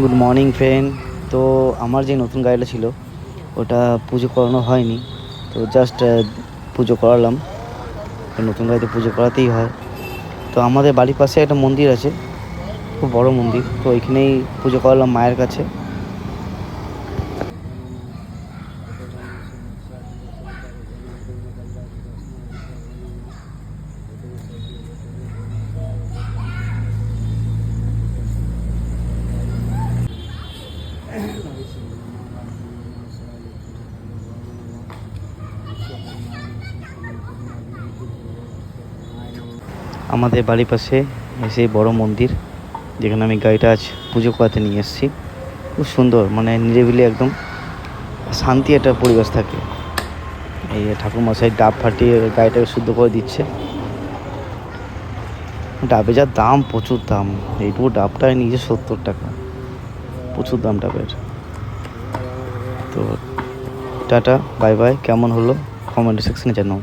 Good morning friend. তো আমার যে নতুন গাড়িটা ছিল ওটা পুজো করানো হয়নি, তো জাস্ট পুজো করালাম। নতুন গাড়িতে পুজো করাতেই হয়। তো আমাদের বাড়ির পাশে একটা মন্দির আছে, খুব বড় মন্দির, তো ওইখানেই পুজো করালাম মায়ের কাছে। আমাদের বাড়ির পাশে সেই বড় মন্দির, যেখানে আমি গাড়িটা আজ পুজো করাতে নিয়ে এসেছি। খুব সুন্দর, মানে নিরিবিলি একদম শান্তি একটা পরিবেশ থাকে। এই ঠাকুরমশাই ডাব ফাটিয়ে গাড়িটাকে শুদ্ধ করে দিচ্ছে। ডাবে যা দাম, প্রচুর দাম। এইটুকু ডাবটাই নিয়েছে 70 টাকা, প্রচুর দাম ডাবের। তো টাটা, বাই বাই। কেমন হলো কমেন্ট সেকশনে জানাও।